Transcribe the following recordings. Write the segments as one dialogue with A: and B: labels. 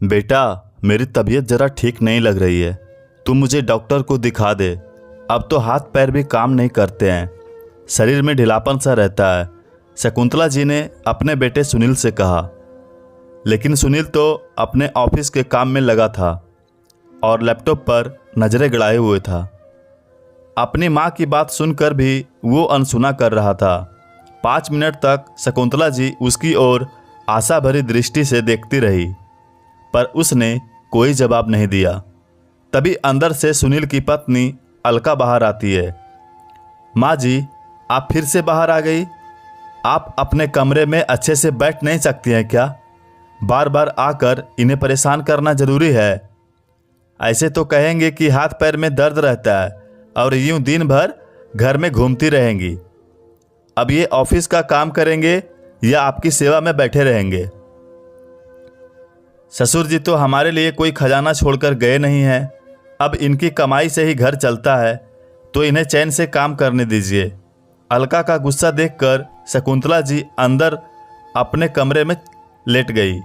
A: बेटा, मेरी तबीयत ज़रा ठीक नहीं लग रही है। तू मुझे डॉक्टर को दिखा दे। अब तो हाथ पैर भी काम नहीं करते हैं, शरीर में ढीलापन सा रहता है। शकुंतला जी ने अपने बेटे सुनील से कहा। लेकिन सुनील तो अपने ऑफिस के काम में लगा था और लैपटॉप पर नज़रें गड़ाए हुए था। अपनी माँ की बात सुनकर भी वो अनसुना कर रहा था। 5 मिनट तक शकुंतला जी उसकी ओर आशा भरी दृष्टि से देखती रही, पर उसने कोई जवाब नहीं दिया। तभी अंदर से सुनील की पत्नी अलका बाहर आती है। माँ जी, आप फिर से बाहर आ गई। आप अपने कमरे में अच्छे से बैठ नहीं सकती हैं क्या? बार बार आकर इन्हें परेशान करना ज़रूरी है। ऐसे तो कहेंगे कि हाथ पैर में दर्द रहता है और यूं दिन भर घर में घूमती रहेंगी। अब ये ऑफिस का काम करेंगे या आपकी सेवा में बैठे रहेंगे? ससुर जी तो हमारे लिए कोई खजाना छोड़कर गए नहीं हैं। अब इनकी कमाई से ही घर चलता है, तो इन्हें चैन से काम करने दीजिए। अलका का गुस्सा देखकर शकुंतला जी अंदर अपने कमरे में लेट गई।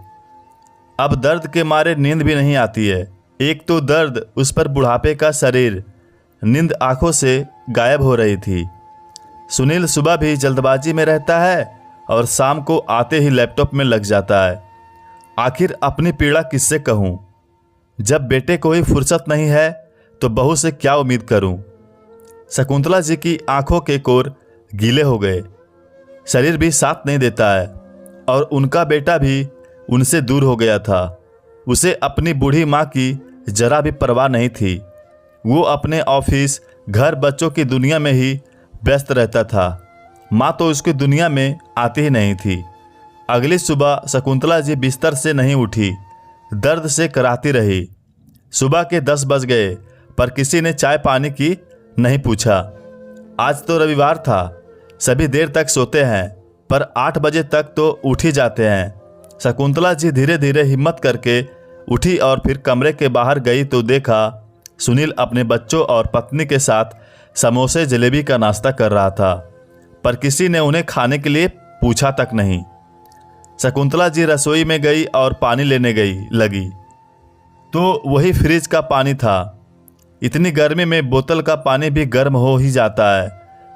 A: अब दर्द के मारे नींद भी नहीं आती है। एक तो दर्द, उस पर बुढ़ापे का शरीर। नींद आंखों से गायब हो रही थी। सुनील सुबह भी जल्दबाजी में रहता है और शाम को आते ही लैपटॉप में लग जाता है। आखिर अपनी पीड़ा किससे कहूँ? जब बेटे को ही फुर्सत नहीं है तो बहू से क्या उम्मीद करूँ? शकुंतला जी की आंखों के कोर गीले हो गए। शरीर भी साथ नहीं देता है और उनका बेटा भी उनसे दूर हो गया था। उसे अपनी बूढ़ी माँ की जरा भी परवाह नहीं थी। वो अपने ऑफिस, घर, बच्चों की दुनिया में ही व्यस्त रहता था। माँ तो उसकी दुनिया में आती ही नहीं थी। अगली सुबह शकुंतला जी बिस्तर से नहीं उठी, दर्द से कराहती रही। सुबह के 10 बज गए, पर किसी ने चाय पानी की नहीं पूछा। आज तो रविवार था, सभी देर तक सोते हैं, पर 8 बजे तक तो उठ ही जाते हैं। शकुंतला जी धीरे धीरे हिम्मत करके उठी और फिर कमरे के बाहर गई तो देखा सुनील अपने बच्चों और पत्नी के साथ समोसे जलेबी का नाश्ता कर रहा था, पर किसी ने उन्हें खाने के लिए पूछा तक नहीं। शकुंतला जी रसोई में गई और पानी लेने लगी तो वही फ्रिज का पानी था। इतनी गर्मी में बोतल का पानी भी गर्म हो ही जाता है।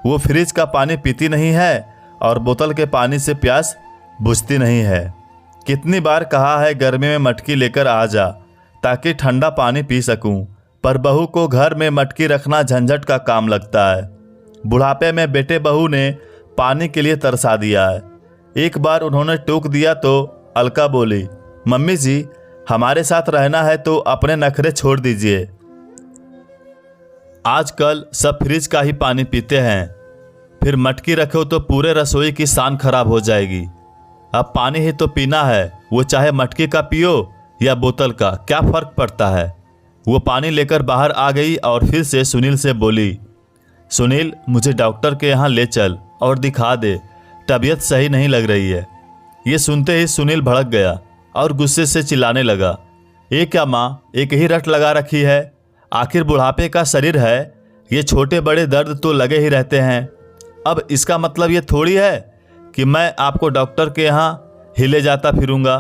A: वो फ्रिज का पानी पीती नहीं है और बोतल के पानी से प्यास बुझती नहीं है। कितनी बार कहा है गर्मी में मटकी लेकर आ जा ताकि ठंडा पानी पी सकूं, पर बहू को घर में मटकी रखना झंझट का काम लगता है। बुढ़ापे में बेटे बहू ने पानी के लिए तरसा दिया है। एक बार उन्होंने टोक दिया तो अलका बोली, मम्मी जी, हमारे साथ रहना है तो अपने नखरे छोड़ दीजिए। आजकल सब फ्रिज का ही पानी पीते हैं, फिर मटकी रखो तो पूरे रसोई की शान खराब हो जाएगी। अब पानी ही तो पीना है, वो चाहे मटकी का पियो या बोतल का, क्या फर्क पड़ता है। वो पानी लेकर बाहर आ गई और फिर से सुनील से बोली, सुनील, मुझे डॉक्टर के यहाँ ले चल और दिखा दे, तबीयत सही नहीं लग रही है। ये सुनते ही सुनील भड़क गया और गुस्से से चिल्लाने लगा, ये क्या माँ, एक ही रट लगा रखी है। आखिर बुढ़ापे का शरीर है, ये छोटे बड़े दर्द तो लगे ही रहते हैं। अब इसका मतलब ये थोड़ी है कि मैं आपको डॉक्टर के यहाँ ही ले जाता फिरूंगा।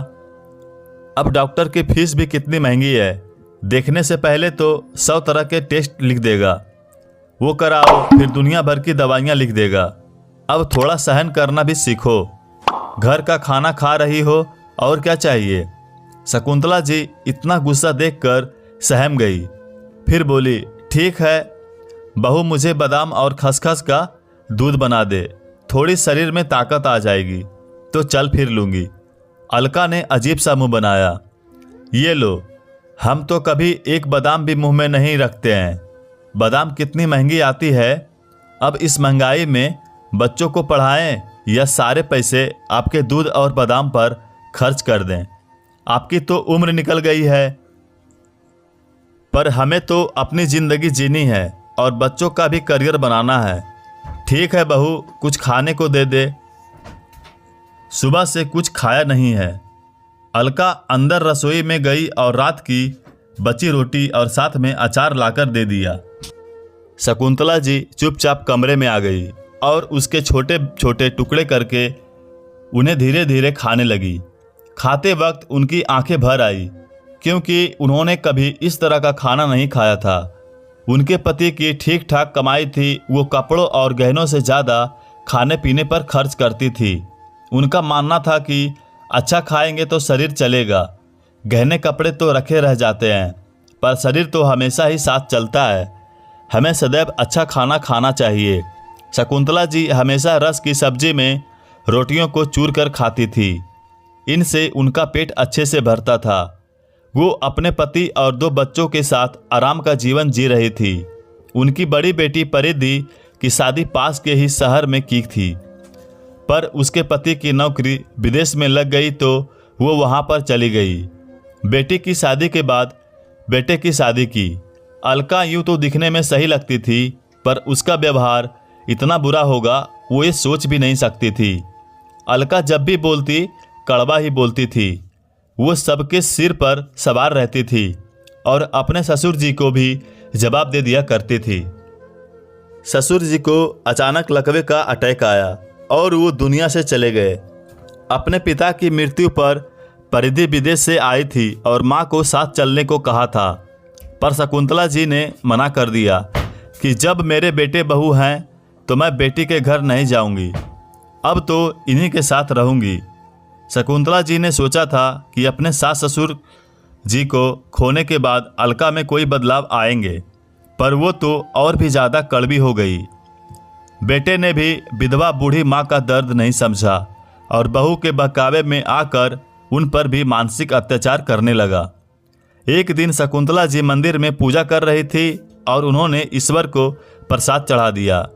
A: अब डॉक्टर की फीस भी कितनी महंगी है। देखने से पहले तो 100 तरह के टेस्ट लिख देगा, वो कराओ, फिर दुनिया भर की दवाइयाँ लिख देगा। अब थोड़ा सहन करना भी सीखो। घर का खाना खा रही हो, और क्या चाहिए। शकुंतला जी इतना गुस्सा देखकर सहम गई। फिर बोली, ठीक है बहू, मुझे बादाम और खसखस का दूध बना दे, थोड़ी शरीर में ताकत आ जाएगी तो चल फिर लूँगी। अलका ने अजीब सा मुंह बनाया, ये लो, हम तो कभी एक बादाम भी मुंह में नहीं रखते हैं। बादाम कितनी महंगी आती है। अब इस महंगाई में बच्चों को पढ़ाएं या सारे पैसे आपके दूध और बादाम पर खर्च कर दें। आपकी तो उम्र निकल गई है, पर हमें तो अपनी ज़िंदगी जीनी है और बच्चों का भी करियर बनाना है। ठीक है बहू, कुछ खाने को दे दे, सुबह से कुछ खाया नहीं है। अलका अंदर रसोई में गई और रात की बची रोटी और साथ में अचार लाकर दे दिया। शकुंतला जी चुपचाप कमरे में आ गई और उसके छोटे छोटे टुकड़े करके उन्हें धीरे धीरे खाने लगी। खाते वक्त उनकी आंखें भर आई क्योंकि उन्होंने कभी इस तरह का खाना नहीं खाया था। उनके पति की ठीक ठाक कमाई थी, वो कपड़ों और गहनों से ज़्यादा खाने पीने पर खर्च करती थी। उनका मानना था कि अच्छा खाएंगे तो शरीर चलेगा, गहने कपड़े तो रखे रह जाते हैं पर शरीर तो हमेशा ही साथ चलता है। हमें सदैव अच्छा खाना खाना चाहिए। शकुंतला जी हमेशा रस की सब्जी में रोटियों को चूर कर खाती थी। इनसे उनका पेट अच्छे से भरता था। वो अपने पति और 2 बच्चों के साथ आराम का जीवन जी रही थी। उनकी बड़ी बेटी परिधि की शादी पास के ही शहर में की थी, पर उसके पति की नौकरी विदेश में लग गई तो वो वहाँ पर चली गई। बेटी की शादी के बाद बेटे की शादी की। अलका यूँ तो दिखने में सही लगती थी, पर उसका व्यवहार इतना बुरा होगा वो ये सोच भी नहीं सकती थी। अलका जब भी बोलती कड़वा ही बोलती थी। वो सबके सिर पर सवार रहती थी और अपने ससुर जी को भी जवाब दे दिया करती थी। ससुर जी को अचानक लकवे का अटैक आया और वो दुनिया से चले गए। अपने पिता की मृत्यु पर परिधि विदेश से आई थी और माँ को साथ चलने को कहा था, पर शकुंतला जी ने मना कर दिया कि जब मेरे बेटे बहू हैं तो मैं बेटी के घर नहीं जाऊंगी, अब तो इन्हीं के साथ रहूंगी। शकुंतला जी ने सोचा था कि अपने सास ससुर जी को खोने के बाद अलका में कोई बदलाव आएंगे, पर वो तो और भी ज़्यादा कड़वी हो गई। बेटे ने भी विधवा बूढ़ी माँ का दर्द नहीं समझा और बहू के बहकावे में आकर उन पर भी मानसिक अत्याचार करने लगा। एक दिन शकुंतला जी मंदिर में पूजा कर रही थी और उन्होंने ईश्वर को प्रसाद चढ़ा दिया।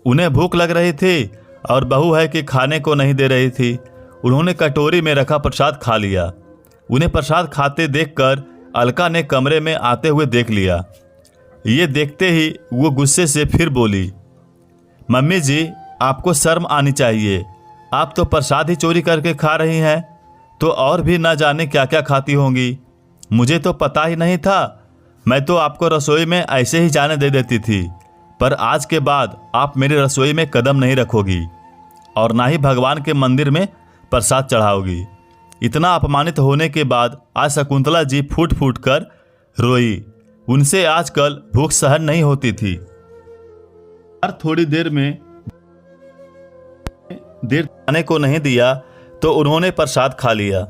A: उन्हें भूख लग रही थी और बहू है कि खाने को नहीं दे रही थी। उन्होंने कटोरी में रखा प्रसाद खा लिया। उन्हें प्रसाद खाते देखकर अलका ने कमरे में आते हुए देख लिया। ये देखते ही वो गुस्से से फिर बोली, मम्मी जी आपको शर्म आनी चाहिए, आप तो प्रसाद ही चोरी करके खा रही हैं, तो और भी ना जाने क्या क्या खाती होंगी। मुझे तो पता ही नहीं था, मैं तो आपको रसोई में ऐसे ही जाने दे देती थी, पर आज के बाद आप मेरी रसोई में कदम नहीं रखोगी और ना ही भगवान के मंदिर में प्रसाद चढ़ाओगी। इतना अपमानित होने के बाद आज शकुंतला जी फूट फूट कर रोई। उनसे आजकल भूख सहन नहीं होती थी। हर थोड़ी देर खाने को नहीं दिया तो उन्होंने प्रसाद खा लिया।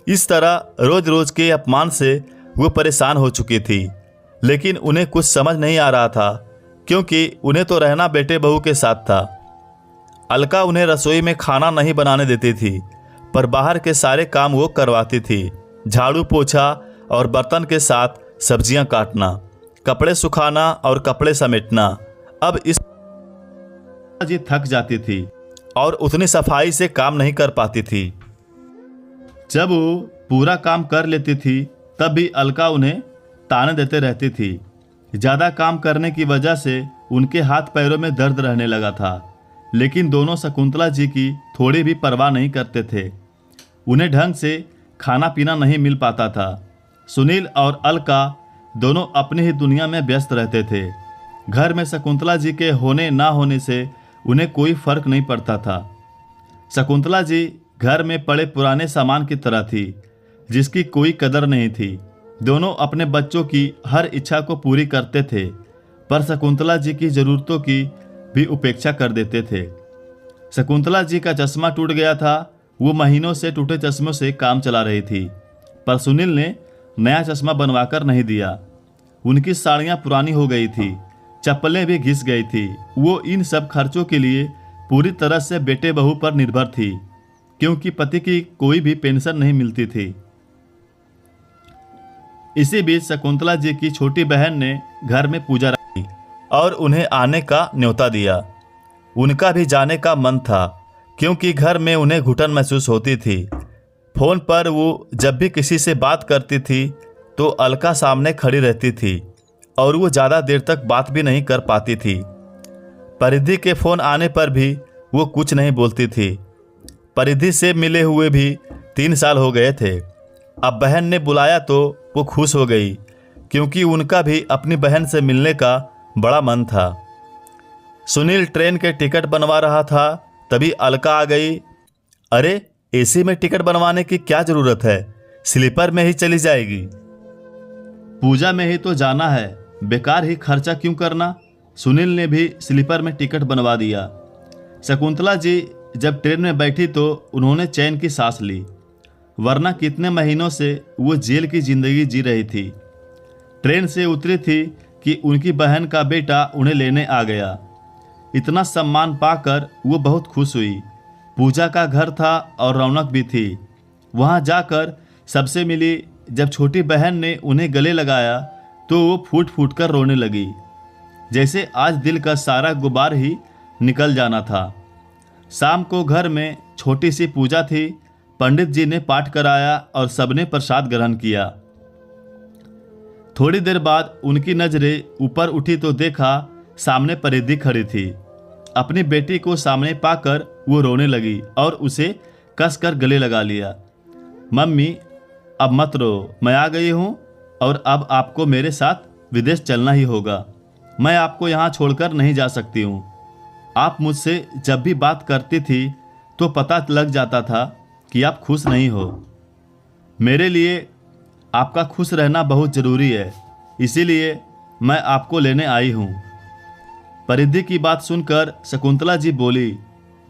A: इस तरह रोज रोज के अपमान से वो परेशान हो चुकी थी, लेकिन उन्हें कुछ समझ नहीं आ रहा था, क्योंकि उन्हें तो रहना बेटे बहू के साथ था। अलका उन्हें रसोई में खाना नहीं बनाने देती थी, पर बाहर के सारे काम वो करवाती थी। झाड़ू पोछा और बर्तन के साथ सब्जियां काटना, कपड़े सुखाना और कपड़े समेटना। अब इस जी थक जाती थी और उतनी सफाई से काम नहीं कर पाती थी। जब वो पूरा काम कर लेती थी तब भी अलका उन्हें ताने देते रहती थी। ज़्यादा काम करने की वजह से उनके हाथ पैरों में दर्द रहने लगा था, लेकिन दोनों शकुंतला जी की थोड़ी भी परवाह नहीं करते थे। उन्हें ढंग से खाना पीना नहीं मिल पाता था। सुनील और अलका दोनों अपनी ही दुनिया में व्यस्त रहते थे। घर में शकुंतला जी के होने ना होने से उन्हें कोई फर्क नहीं पड़ता था। शकुंतला जी घर में पड़े पुराने सामान की तरह थी, जिसकी कोई कदर नहीं थी। दोनों अपने बच्चों की हर इच्छा को पूरी करते थे, पर शकुंतला जी की ज़रूरतों की भी उपेक्षा कर देते थे। शकुंतला जी का चश्मा टूट गया था। वो महीनों से टूटे चश्मों से काम चला रही थी, पर सुनील ने नया चश्मा बनवाकर नहीं दिया। उनकी साड़ियाँ पुरानी हो गई थी, चप्पलें भी घिस गई थी। वो इन सब खर्चों के लिए पूरी तरह से बेटे बहू पर निर्भर थी, क्योंकि पति की कोई भी पेंशन नहीं मिलती थी। इसी बीच शकुंतला जी की छोटी बहन ने घर में पूजा रखी और उन्हें आने का न्योता दिया। उनका भी जाने का मन था, क्योंकि घर में उन्हें घुटन महसूस होती थी। फोन पर वो जब भी किसी से बात करती थी तो अलका सामने खड़ी रहती थी और वो ज़्यादा देर तक बात भी नहीं कर पाती थी। परिधि के फ़ोन आने पर भी वो कुछ नहीं बोलती थी। परिधि से मिले हुए भी 3 साल हो गए थे। अब बहन ने बुलाया तो वो खुश हो गई, क्योंकि उनका भी अपनी बहन से मिलने का बड़ा मन था। सुनील ट्रेन के टिकट बनवा रहा था, तभी अलका आ गई। अरे एसी में टिकट बनवाने की क्या ज़रूरत है, स्लीपर में ही चली जाएगी। पूजा में ही तो जाना है, बेकार ही खर्चा क्यों करना। सुनील ने भी स्लीपर में टिकट बनवा दिया। शकुंतला जी जब ट्रेन में बैठी तो उन्होंने चैन की सांस ली, वरना कितने महीनों से वो जेल की जिंदगी जी रही थी। ट्रेन से उतरी थी कि उनकी बहन का बेटा उन्हें लेने आ गया। इतना सम्मान पाकर वो बहुत खुश हुई। पूजा का घर था और रौनक भी थी। वहाँ जाकर सबसे मिली। जब छोटी बहन ने उन्हें गले लगाया तो वो फूट फूट कर रोने लगी, जैसे आज दिल का सारा गुबार ही निकल जाना था। शाम को घर में छोटी सी पूजा थी। पंडित जी ने पाठ कराया और सबने प्रसाद ग्रहण किया। थोड़ी देर बाद उनकी नजरें ऊपर उठी तो देखा सामने परिधि खड़ी थी। अपनी बेटी को सामने पाकर वो रोने लगी और उसे कसकर गले लगा लिया। मम्मी अब मत रो, मैं आ गई हूँ और अब आपको मेरे साथ विदेश चलना ही होगा। मैं आपको यहाँ छोड़कर नहीं जा सकती हूँ। आप मुझसे जब भी बात करती थी तो पता लग जाता था कि आप खुश नहीं हो। मेरे लिए आपका खुश रहना बहुत ज़रूरी है, इसीलिए मैं आपको लेने आई हूँ। परिधि की बात सुनकर शकुंतला जी बोली,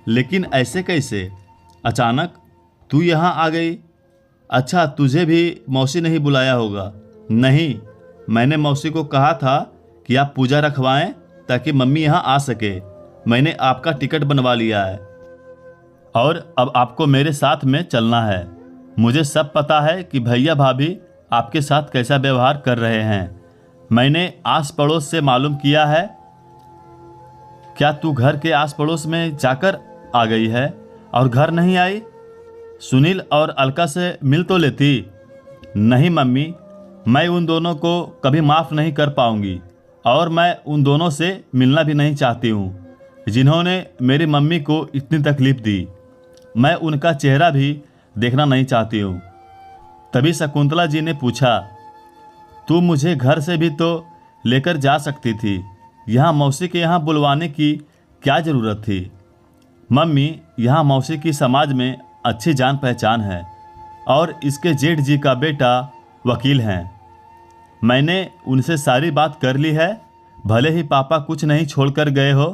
A: लेकिन ऐसे कैसे? अचानक तू यहाँ आ गई? अच्छा, तुझे भी मौसी नहीं बुलाया होगा? नहीं, मैंने मौसी को कहा था कि आप पूजा रखवाएं ताकि मम्मी यहाँ आ सके। मैंने आपका टिकट बनवा लिया है और अब आपको मेरे साथ में चलना है। मुझे सब पता है कि भैया भाभी आपके साथ कैसा व्यवहार कर रहे हैं। मैंने आस पड़ोस से मालूम किया है। क्या तू घर के आस पड़ोस में जाकर आ गई है और घर नहीं आई? सुनील और अलका से मिल तो लेती। नहीं मम्मी, मैं उन दोनों को कभी माफ़ नहीं कर पाऊंगी और मैं उन दोनों से मिलना भी नहीं चाहती हूँ जिन्होंने मेरी मम्मी को इतनी तकलीफ़ दी। मैं उनका चेहरा भी देखना नहीं चाहती हूँ। तभी शकुंतला जी ने पूछा, तू मुझे घर से भी तो लेकर जा सकती थी, यहाँ मौसी के यहाँ बुलवाने की क्या ज़रूरत थी? मम्मी, यहाँ मौसी की समाज में अच्छी जान पहचान है और इसके जेठ जी का बेटा वकील हैं। मैंने उनसे सारी बात कर ली है। भले ही पापा कुछ नहीं छोड़कर गए हो,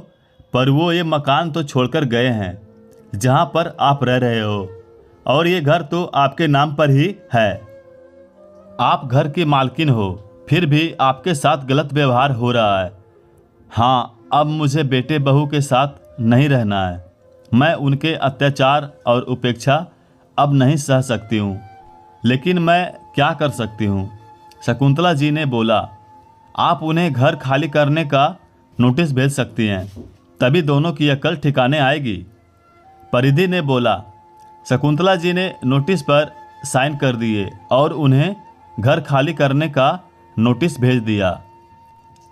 A: पर वो ये मकान तो छोड़कर गए हैं जहाँ पर आप रह रहे हो, और ये घर तो आपके नाम पर ही है। आप घर की मालकिन हो, फिर भी आपके साथ गलत व्यवहार हो रहा है। हाँ, अब मुझे बेटे बहू के साथ नहीं रहना है। मैं उनके अत्याचार और उपेक्षा अब नहीं सह सकती हूँ, लेकिन मैं क्या कर सकती हूँ? शकुंतला जी ने बोला, आप उन्हें घर खाली करने का नोटिस भेज सकती हैं, तभी दोनों की अकल ठिकाने आएगी। परिधि ने बोला। शकुंतला जी ने नोटिस पर साइन कर दिए और उन्हें घर खाली करने का नोटिस भेज दिया।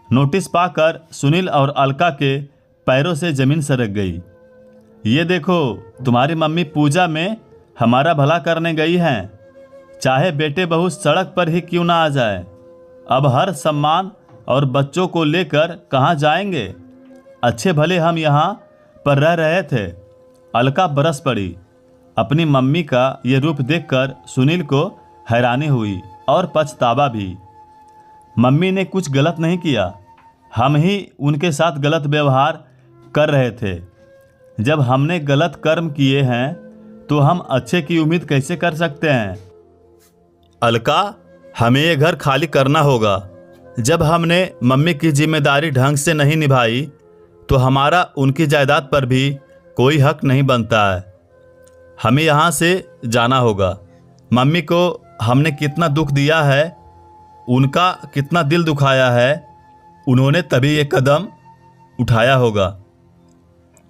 A: नोटिस पाकर सुनील और अलका के पैरों से जमीन सरक गई। ये देखो, तुम्हारी मम्मी पूजा में हमारा भला करने गई हैं, चाहे बेटे बहू सड़क पर ही क्यों ना आ जाए। अब हर सम्मान और बच्चों को लेकर कहाँ जाएंगे? अच्छे भले हम यहाँ पर रह रहे थे। अलका बरस पड़ी। अपनी मम्मी का ये रूप देखकर सुनील को हैरानी हुई और पछतावा भी। मम्मी ने कुछ गलत नहीं किया, हम ही उनके साथ गलत व्यवहार कर रहे थे। जब हमने गलत कर्म किए हैं तो हम अच्छे की उम्मीद कैसे कर सकते हैं? अलका, हमें ये घर खाली करना होगा। जब हमने मम्मी की जिम्मेदारी ढंग से नहीं निभाई तो हमारा उनकी जायदाद पर भी कोई हक नहीं बनता है। हमें यहाँ से जाना होगा। मम्मी को हमने कितना दुख दिया है, उनका कितना दिल दुखाया है, उन्होंने तभी ये कदम उठाया होगा।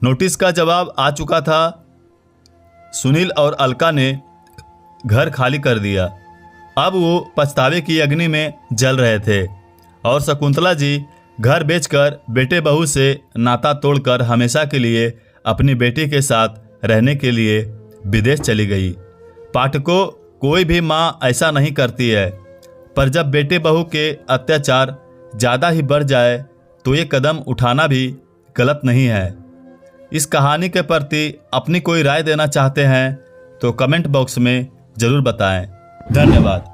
A: नोटिस का जवाब आ चुका था। सुनील और अलका ने घर खाली कर दिया। अब वो पछतावे की अग्नि में जल रहे थे और शकुंतला जी घर बेचकर बेटे बहू से नाता तोड़कर हमेशा के लिए अपनी बेटी के साथ रहने के लिए विदेश चली गई। पाठकों, कोई भी माँ ऐसा नहीं करती है, पर जब बेटे बहू के अत्याचार ज़्यादा ही बढ़ जाए तो ये कदम उठाना भी गलत नहीं है। इस कहानी के प्रति अपनी कोई राय देना चाहते हैं तो कमेंट बॉक्स में ज़रूर बताएं। धन्यवाद।